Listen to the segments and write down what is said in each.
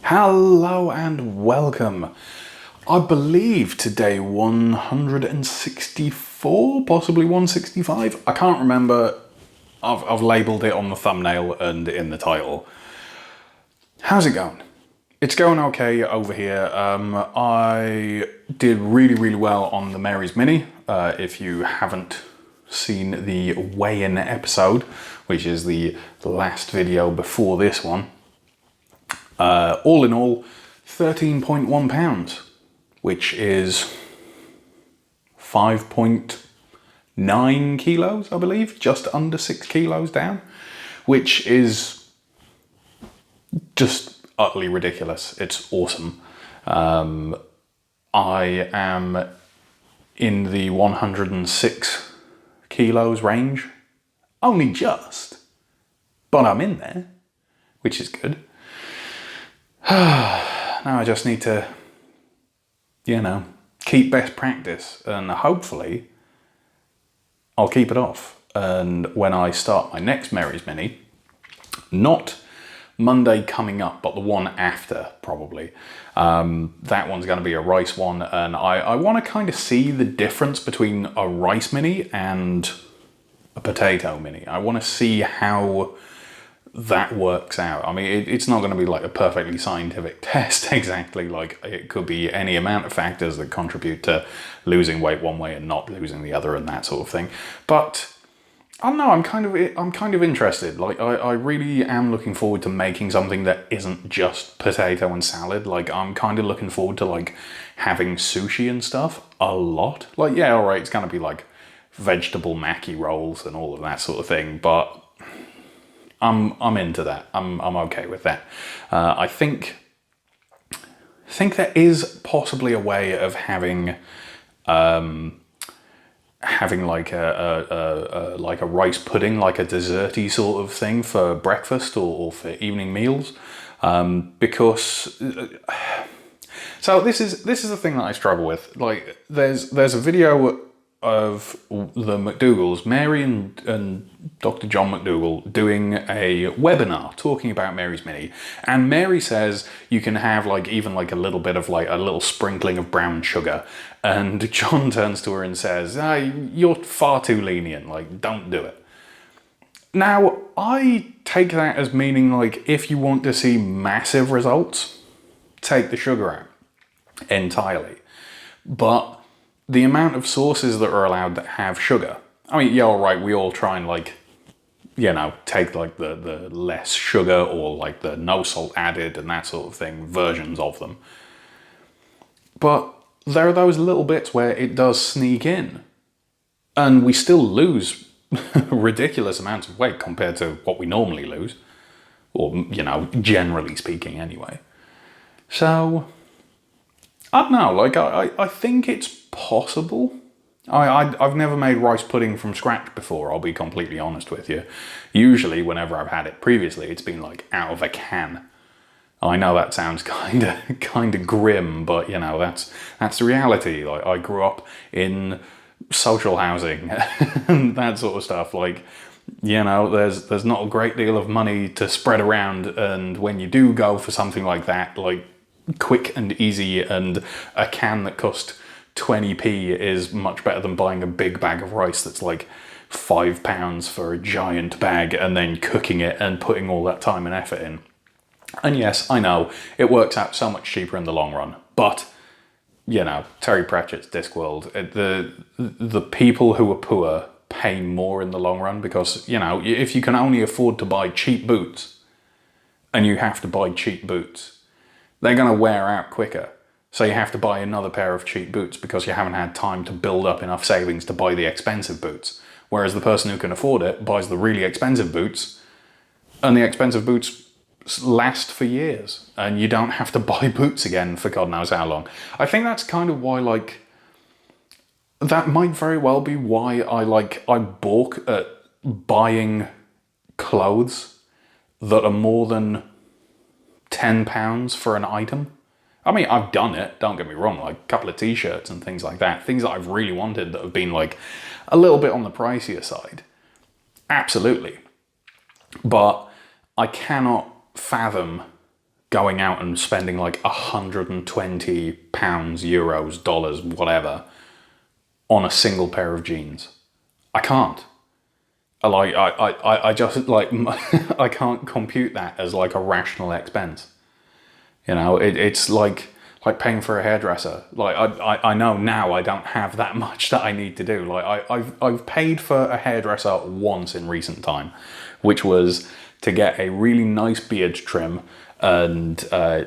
Hello and welcome. I believe today 164, possibly 165. I can't remember. I've labelled it on the thumbnail and in the title. How's it going? It's going okay over here. I did really well on the Mary's Mini. If you haven't seen the weigh-in episode, which is the last video before this one, all in all, 13.1 pounds, which is 5.9 kilos, I believe, just under 6 kilos down, which is just utterly ridiculous. It's awesome. I am in the 106 kilos range, only just, but I'm in there, which is good. Now I just need to, keep best practice, and hopefully I'll keep it off. And when I start my next Mary's Mini, not Monday coming up, but the one after probably, that one's going to be a rice one, and I want to kind of see the difference between a rice mini and a potato mini. I want to see how that works out. I mean, it's not going to be like a perfectly scientific test exactly. Like, it could be any amount of factors that contribute to losing weight one way and not losing the other and that sort of thing. But I don't know, I'm kind of interested. Like, I really am looking forward to making something that isn't just potato and salad. Like, I'm kind of looking forward to like having sushi and stuff a lot. Like, yeah, all right, it's going to be like vegetable maki rolls and all of that sort of thing, but I'm into that. I'm okay with that. I think there is possibly a way of having like a rice pudding, like a desserty sort of thing for breakfast or for evening meals, because so this is the thing that I struggle with. Like, there's a video of the McDougalls, Mary and Dr. John McDougall, doing a webinar talking about Mary's Mini, and Mary says you can have like even like a little bit of like a little sprinkling of brown sugar, and John turns to her and says, you're far too lenient, like, don't do it. Now, I take that as meaning like, if you want to see massive results, take the sugar out entirely. But the amount of sauces that are allowed that have sugar, I mean, yeah, all right, we all try and like, take like the less sugar or like the no salt added and that sort of thing, versions of them. But there are those little bits where it does sneak in, and we still lose ridiculous amounts of weight compared to what we normally lose, or, generally speaking anyway. So I don't know, like, I think it's possible. I've never made rice pudding from scratch before, I'll be completely honest with you. Usually, whenever I've had it previously, it's been like out of a can. I know that sounds kind of grim, but that's the reality. Like, I grew up in social housing and that sort of stuff. Like, there's not a great deal of money to spread around, and when you do go for something like that, like quick and easy, and a can that cost 20p is much better than buying a big bag of rice that's like £5 for a giant bag, and then cooking it and putting all that time and effort in. And yes, I know, it works out so much cheaper in the long run, but, Terry Pratchett's Discworld, the people who are poor pay more in the long run, because, if you can only afford to buy cheap boots, and you have to buy cheap boots, they're going to wear out quicker. So you have to buy another pair of cheap boots because you haven't had time to build up enough savings to buy the expensive boots. Whereas the person who can afford it buys the really expensive boots, and the expensive boots last for years, and you don't have to buy boots again for God knows how long. I think that's kind of why, like, that might very well be why I balk at buying clothes that are more than £10 for an item. I mean, I've done it, don't get me wrong, like a couple of t-shirts and things like that, things that I've really wanted that have been like a little bit on the pricier side. Absolutely. But I cannot fathom going out and spending like £120, euros, dollars, whatever, on a single pair of jeans. I can't. I just like, I can't compute that as like a rational expense. You know, it's like paying for a hairdresser. Like I know now I don't have that much that I need to do. Like I've paid for a hairdresser once in recent time, which was to get a really nice beard trim and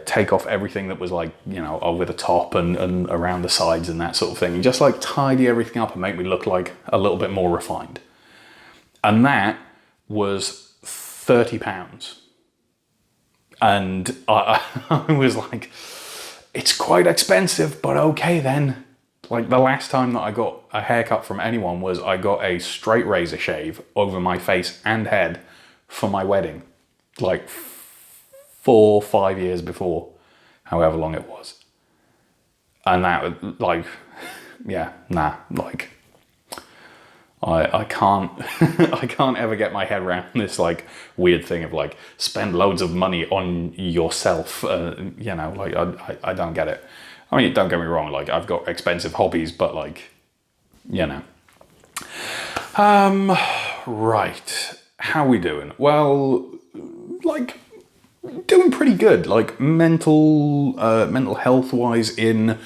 take off everything that was like, you know, over the top and around the sides and that sort of thing. And just like tidy everything up and make me look like a little bit more refined. And that was £30. And I was like, it's quite expensive, but okay then. Like the last time that I got a haircut from anyone was I got a straight razor shave over my face and head for my wedding. Like 4 or 5 years before, however long it was. And that, like, yeah, nah, like, I can't, I can't ever get my head around this, like, weird thing of, like, spend loads of money on yourself, you know, like, I don't get it. I mean, don't get me wrong, like, I've got expensive hobbies, but, like, you know. Right, how we doing? Well, like, doing pretty good, like mental health wise, in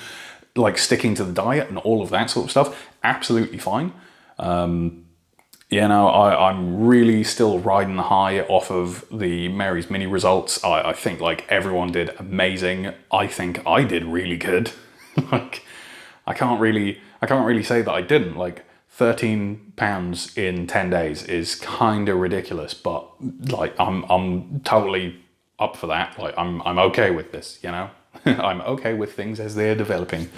like sticking to the diet and all of that sort of stuff, absolutely fine. You know, I'm really still riding the high off of the Mary's Mini results. I think like everyone did amazing. I think I did really good. Like I can't really say that I didn't. Like 13 pounds in 10 days is kind of ridiculous, but like I'm totally up for that. Like I'm okay with this, you know. I'm okay with things as they're developing.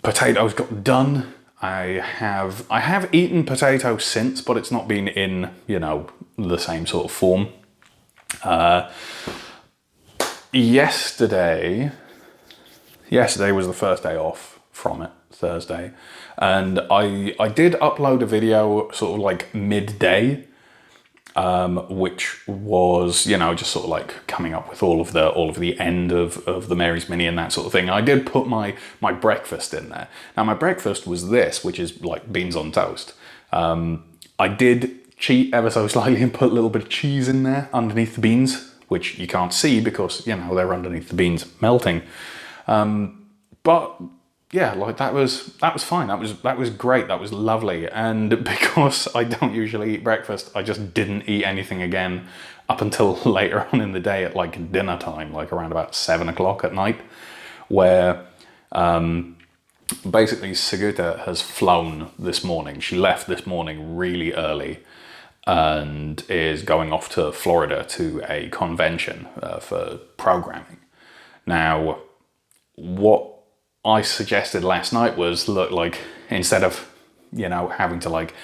Potatoes got done. I have eaten potatoes since, but it's not been in, you know, the same sort of form. Yesterday was the first day off from it, Thursday, and I did upload a video sort of like midday, which was, you know, just sort of like coming up with all of the end of the Mary's Mini and that sort of thing. I did put my breakfast in there. Now my breakfast was this, which is like beans on toast. I did cheat ever so slightly and put a little bit of cheese in there underneath the beans, which you can't see because, you know, they're underneath the beans melting. But yeah, like that was fine. That was great. That was lovely. And because I don't usually eat breakfast, I just didn't eat anything again up until later on in the day at like dinner time, like around about 7 o'clock at night, where basically Sigurta has flown this morning. She left this morning really early and is going off to Florida to a convention for programming. Now, what I suggested last night was, look, like, instead of, you know, having to like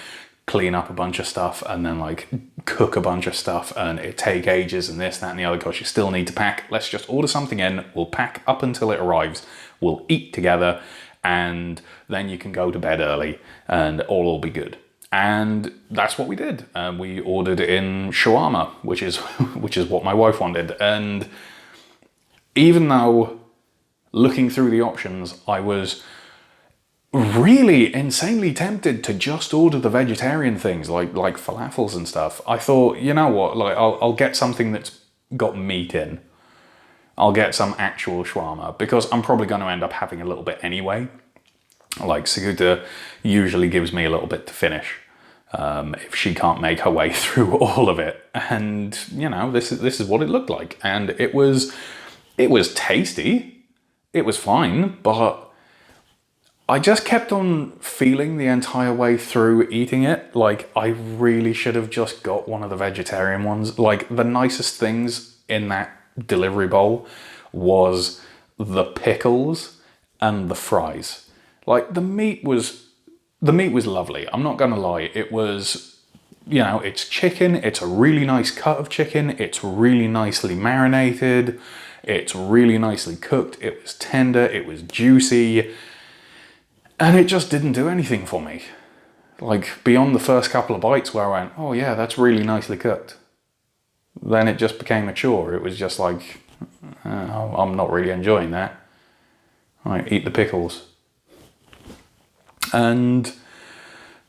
clean up a bunch of stuff and then like cook a bunch of stuff and it take ages and this, that and the other, because you still need to pack, let's just order something in, we'll pack up until it arrives, we'll eat together, and then you can go to bed early and all will be good. And that's what we did. We ordered in shawarma, which is what my wife wanted. And even though looking through the options, I was really insanely tempted to just order the vegetarian things like falafels and stuff. I thought, you know what, like I'll get something that's got meat in. I'll get some actual shawarma because I'm probably going to end up having a little bit anyway. Like Sigurta usually gives me a little bit to finish if she can't make her way through all of it. And you know, this is what it looked like, and it was tasty. It was fine, but I just kept on feeling the entire way through eating it like I really should have just got one of the vegetarian ones. Like the nicest things in that delivery bowl was the pickles and the fries. Like the meat was lovely. I'm not gonna lie. It was, you know, it's chicken. It's a really nice cut of chicken. It's really nicely marinated. It's really nicely cooked. It was tender. It was juicy. And it just didn't do anything for me. Like beyond the first couple of bites where I went, oh yeah, that's really nicely cooked. then it just became a chore. It was just like, I'm not really enjoying that. I eat the pickles. And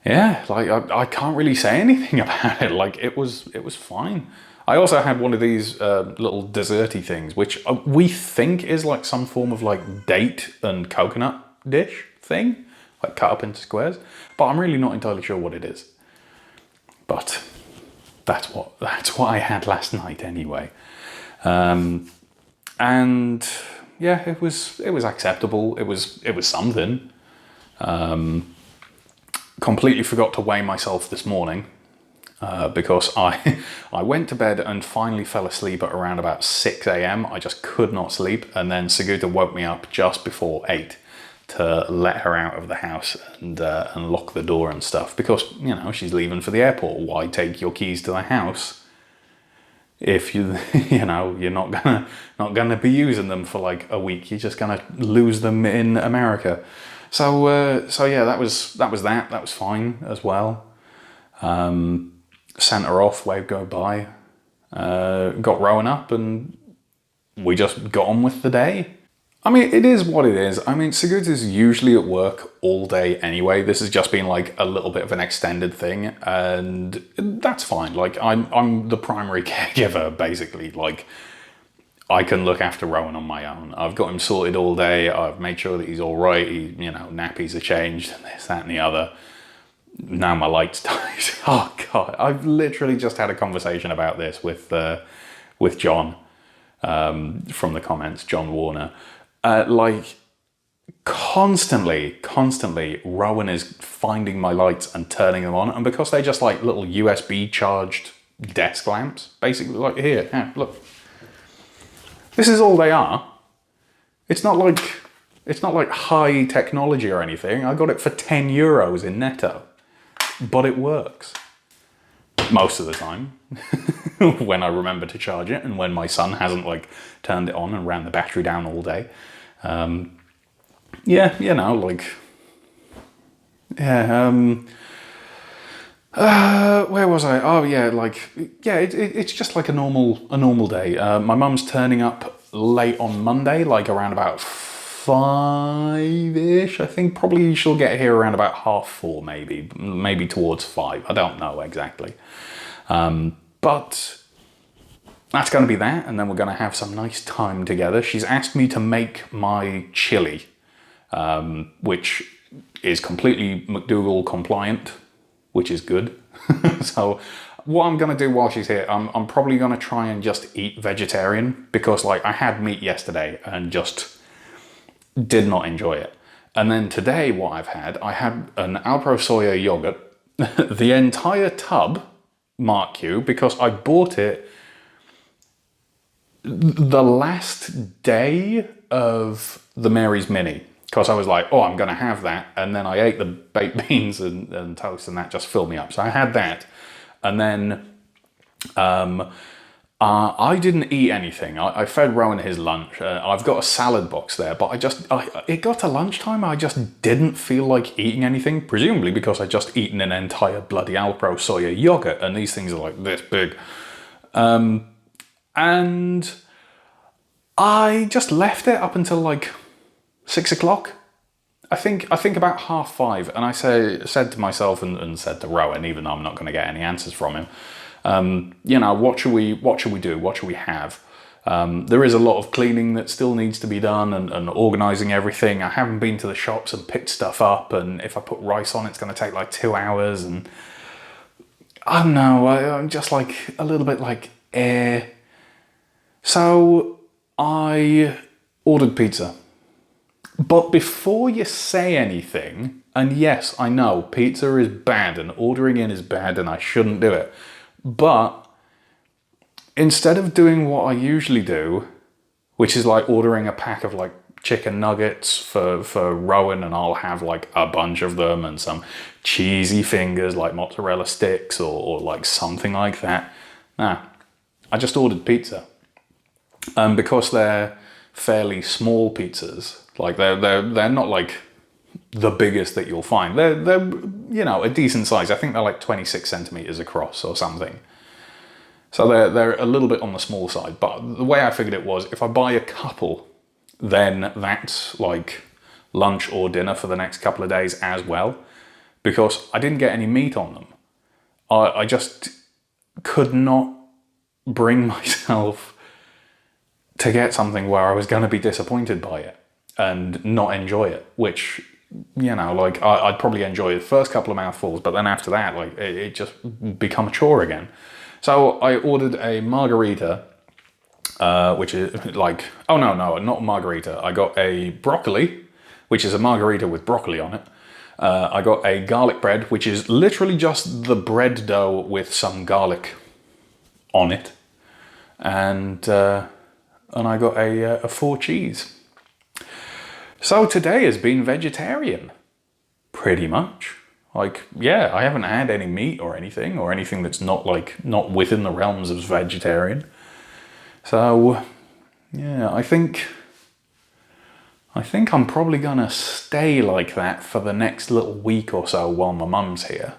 yeah, like I can't really say anything about it. Like it was fine. I also had one of these little desserty things, which we think is like some form of like date and coconut dish thing, like cut up into squares. But I'm really not entirely sure what it is. But that's what I had last night anyway. And yeah, it was acceptable. It was something. Completely forgot to weigh myself this morning because I went to bed and finally fell asleep at around about 6 a.m. I just could not sleep, and then Sigurda woke me up just before 8 to let her out of the house and lock the door and stuff, because she's leaving for the airport. Why take your keys to the house if you're not gonna be using them for like a week? You're just gonna lose them in America. So yeah, that was fine as well. Sent her off, waved goodbye, got Rowan up, and we just got on with the day. I mean, it is what it is. I mean, Sigurda's usually at work all day anyway. This has just been like a little bit of an extended thing, and that's fine. Like, I'm the primary caregiver, basically. Like, I can look after Rowan on my own. I've got him sorted all day. I've made sure that he's all right. Nappies are changed, and this, that, and the other. Now my light's died. Oh God, I've literally just had a conversation about this with John from the comments, John Warner. Like constantly, Rowan is finding my lights and turning them on, and because they're just like little USB charged desk lamps, basically, like here, look. This is all they are. It's not like high technology or anything. I got it for €10 in Netto, but it works most of the time when I remember to charge it, and when my son hasn't like turned it on and ran the battery down all day. Where was I? Oh yeah, it's just like a normal day. My mum's turning up late on Monday, like around about 5-ish. I think probably she'll get here around about 4:30, maybe towards 5. I don't know exactly. But that's going to be that, and then we're going to have some nice time together. She's asked me to make my chili, which is completely McDougall compliant, which is good. So what I'm going to do while she's here, I'm probably going to try and just eat vegetarian, because like I had meat yesterday and just did not enjoy it. And then today I had an Alpro soya yogurt, the entire tub, mark you, because I bought it the last day of the Mary's Mini, because I was like, oh, I'm going to have that. And then I ate the baked beans and toast, and that just filled me up. So I had that. And then I didn't eat anything. I fed Rowan his lunch. I've got a salad box there, but it got to lunchtime. I just didn't feel like eating anything, presumably because I just eaten an entire bloody Alpro soya yogurt, and these things are like this big. And I just left it up until like 6 o'clock. I think about 5:30, and I said to myself and said to Rowan, even though I'm not going to get any answers from him, what should we do? What should we have? There is a lot of cleaning that still needs to be done, and organising everything. I haven't been to the shops and picked stuff up, and if I put rice on, it's going to take like 2 hours, and I don't know, I'm just like a little bit like, So I ordered pizza. But before you say anything, and yes, I know pizza is bad and ordering in is bad and I shouldn't do it, but instead of doing what I usually do, which is like ordering a pack of like chicken nuggets for Rowan, and I'll have like a bunch of them and some cheesy fingers like mozzarella sticks or like something like that. I just ordered pizza. Because they're fairly small pizzas, like they're not like the biggest that you'll find. They're a decent size. I think they're like 26 centimeters across or something. So they're a little bit on the small side, but the way I figured it was, if I buy a couple, then that's like lunch or dinner for the next couple of days as well, because I didn't get any meat on them. I just could not bring myself to get something where I was going to be disappointed by it and not enjoy it, which, you know, like I'd probably enjoy the first couple of mouthfuls, but then after that, like it just become a chore again. So I ordered a margarita, which is like, oh no, not a margarita. I got a broccoli, which is a margarita with broccoli on it. I got a garlic bread, which is literally just the bread dough with some garlic on it. And I got a 4 cheese. So today has been vegetarian, pretty much. Like, yeah, I haven't had any meat or anything that's not within the realms of vegetarian. So, yeah, I think I'm probably gonna stay like that for the next little week or so while my mum's here.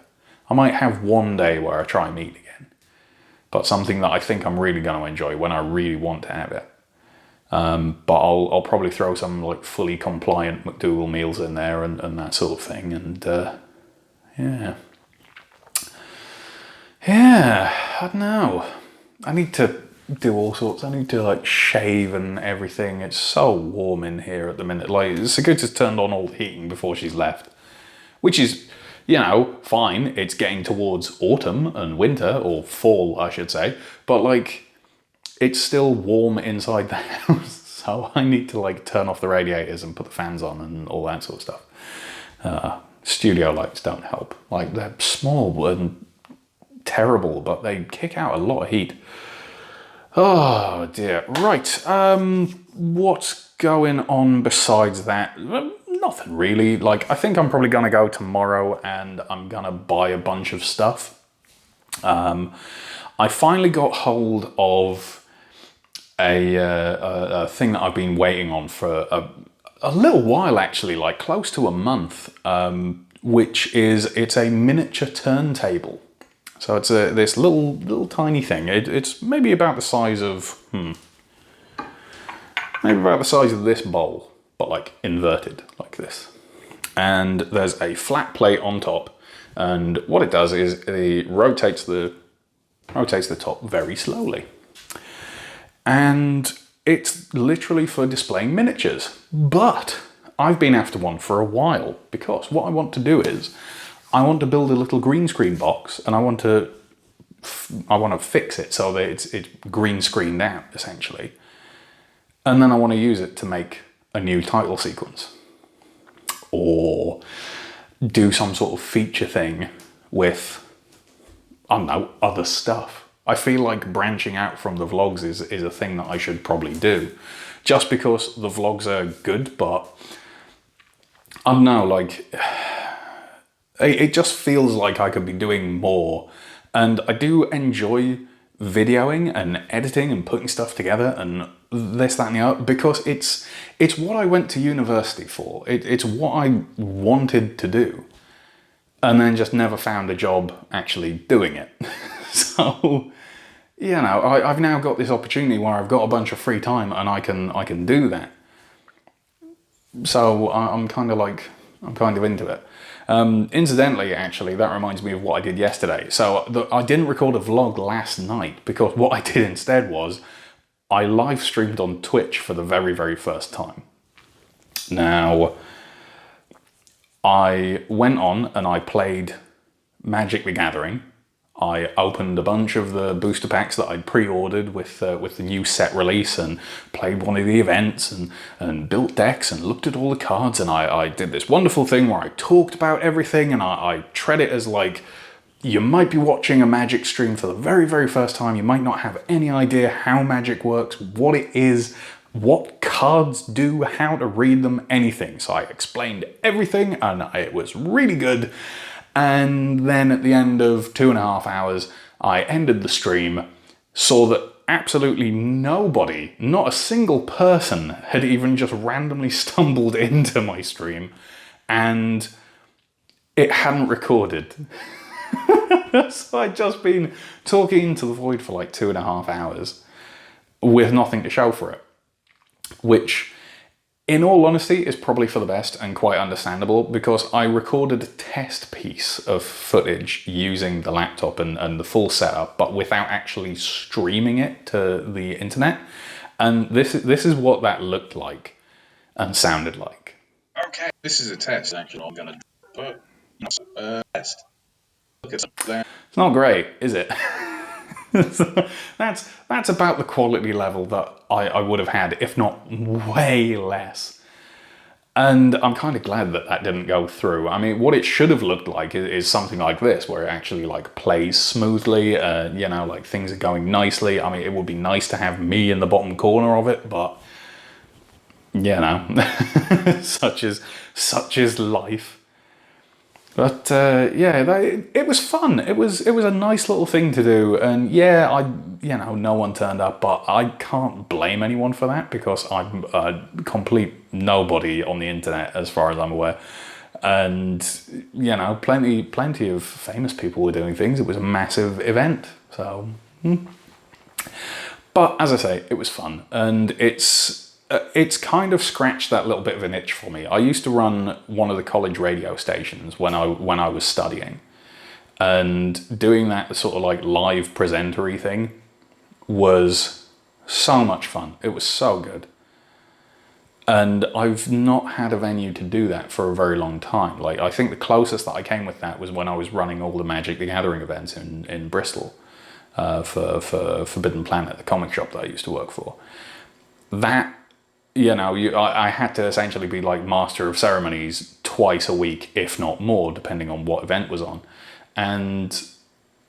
I might have one day where I try meat again, but something that I think I'm really gonna enjoy when I really want to have it. But I'll probably throw some like fully compliant McDougall meals in there and that sort of thing, and yeah, I don't know. I need to do all sorts. I need to like shave and everything. It's so warm in here at the minute. Like, Sakuta's turned on all the heating before she's left, which is, you know, fine. It's getting towards autumn and winter, or fall, I should say. But like, it's still warm inside the house. So I need to like turn off the radiators and put the fans on and all that sort of stuff. Studio lights don't help. Like, they're small and terrible, but they kick out a lot of heat. Oh dear. Right. What's going on besides that? Nothing really. Like, I think I'm probably gonna go tomorrow and I'm gonna buy a bunch of stuff. I finally got hold of a thing that I've been waiting on for a little while, actually, like close to a month, which is, it's a miniature turntable. So it's this little tiny thing. It's maybe about the size of, maybe about the size of this bowl, but like inverted like this. And there's a flat plate on top, and what it does is it rotates the top very slowly. And it's literally for displaying miniatures. But I've been after one for a while, because what I want to do is, I want to build a little green screen box, and I want to fix it so that it's green screened out, essentially. And then I want to use it to make a new title sequence, or do some sort of feature thing with, I don't know, other stuff. I feel like branching out from the vlogs is a thing that I should probably do, just because the vlogs are good, but I don't know, like, it just feels like I could be doing more. And I do enjoy videoing and editing and putting stuff together and this, that, and the other, because it's what I went to university for. It's what I wanted to do, and then just never found a job actually doing it. So, you know, I've now got this opportunity where I've got a bunch of free time and I can do that. So I'm kind of into it. Incidentally, actually, that reminds me of what I did yesterday. So I didn't record a vlog last night, because what I did instead was I live streamed on Twitch for the very, very first time. Now, I went on and I played Magic the Gathering. I opened a bunch of the booster packs that I'd pre-ordered with the new set release, and played one of the events, and built decks and looked at all the cards, and I did this wonderful thing where I talked about everything, and I treat it as like, you might be watching a Magic stream for the very, very first time. You might not have any idea how Magic works, what it is, what cards do, how to read them, anything. So I explained everything, and it was really good. And then at the end of 2.5 hours, I ended the stream, saw that absolutely nobody, not a single person, had even just randomly stumbled into my stream, and it hadn't recorded. So I'd just been talking to the void for like 2.5 hours with nothing to show for it, which in all honesty is probably for the best and quite understandable, because I recorded a test piece of footage using the laptop and the full setup, but without actually streaming it to the internet. And this is what that looked like and sounded like. Okay, this is a test. Actually, I'm gonna put test. Look at that. It's not great, is it? That's about the quality level that I would have had, if not way less. And I'm kind of glad that that didn't go through. I mean, what it should have looked like is something like this, where it actually like plays smoothly, you know, like things are going nicely. I mean, it would be nice to have me in the bottom corner of it, but you know, such is life. But yeah, it was fun. It was a nice little thing to do, and yeah, no one turned up, but I can't blame anyone for that, because I'm a complete nobody on the internet as far as I'm aware, and you know, plenty of famous people were doing things. It was a massive event, so. But as I say, it was fun, and it's kind of scratched that little bit of an itch for me. I used to run one of the college radio stations when I was studying, and doing that sort of like live presentery thing was so much fun. It was so good. And I've not had a venue to do that for a very long time. Like, I think the closest that I came with that was when I was running all the Magic the Gathering events in Bristol for Forbidden Planet, the comic shop that I used to work for. That, you know, I had to essentially be like master of ceremonies twice a week, if not more, depending on what event was on. And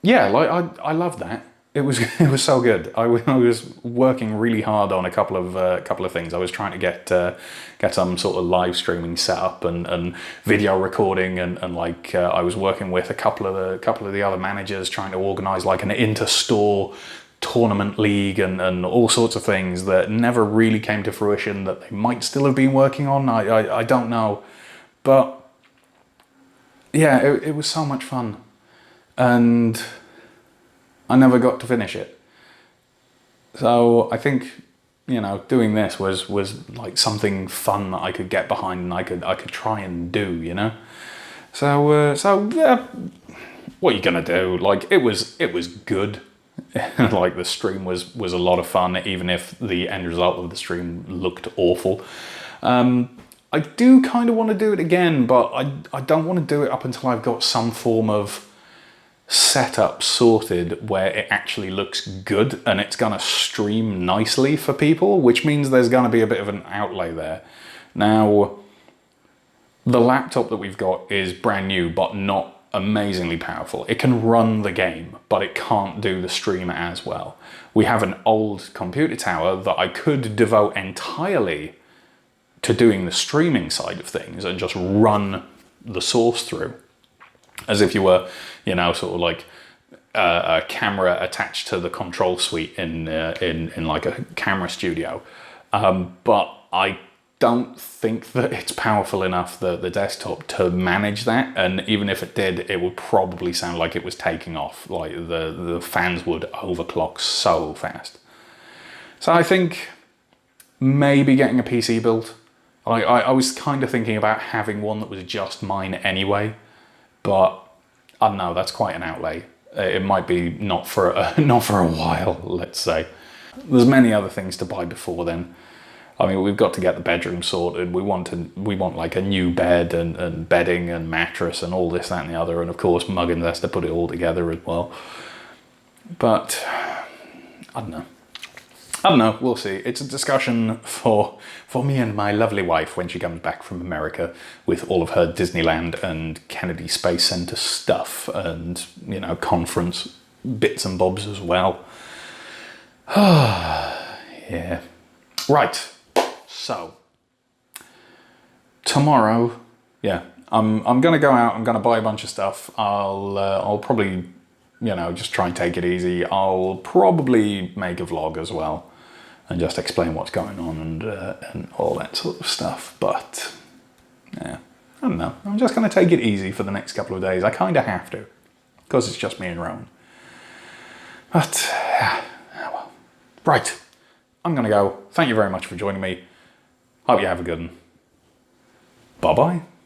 yeah, like I loved that. It was so good. I was working really hard on a couple of things. I was trying to get some sort of live streaming set up and video recording, and like I was working with a couple of the other managers trying to organise like an inter-store tournament league and all sorts of things that never really came to fruition, that they might still have been working on. I don't know, but yeah, it was so much fun, and I never got to finish it. So I think, you know, doing this was like something fun that I could get behind and I could try and do, you know. So yeah, what are you gonna do? Like, it was good. Like, the stream was a lot of fun, even if the end result of the stream looked awful. I do kind of want to do it again, but I don't want to do it up until I've got some form of setup sorted where it actually looks good and it's going to stream nicely for people, which means there's going to be a bit of an outlay there. Now, the laptop that we've got is brand new, but not amazingly powerful. It can run the game, but it can't do the stream as well. We have an old computer tower that I could devote entirely to doing the streaming side of things and just run the source through, as if you were, you know, sort of like a camera attached to the control suite in like a camera studio. But I don't think that it's powerful enough, the desktop, to manage that. And even if it did, it would probably sound like it was taking off. Like the fans would overclock so fast. So I think maybe getting a PC built. I was kind of thinking about having one that was just mine anyway, but I don't know, that's quite an outlay. It might be not for a while, let's say. There's many other things to buy before then. I mean, we've got to get the bedroom sorted. We want like a new bed and bedding and mattress and all this, that and the other. And of course, Muggins has to put it all together as well. But I don't know, we'll see. It's a discussion for me and my lovely wife when she comes back from America with all of her Disneyland and Kennedy Space Center stuff and, you know, conference bits and bobs as well. Yeah. Right. So, tomorrow, yeah, I'm going to go out, I'm going to buy a bunch of stuff. I'll probably, you know, just try and take it easy. I'll probably make a vlog as well and just explain what's going on and all that sort of stuff. But yeah, I don't know. I'm just going to take it easy for the next couple of days. I kind of have to. because it's just me and Rowan. But, well. Right, I'm going to go. Thank you very much for joining me. Hope you have a good one. Bye-bye.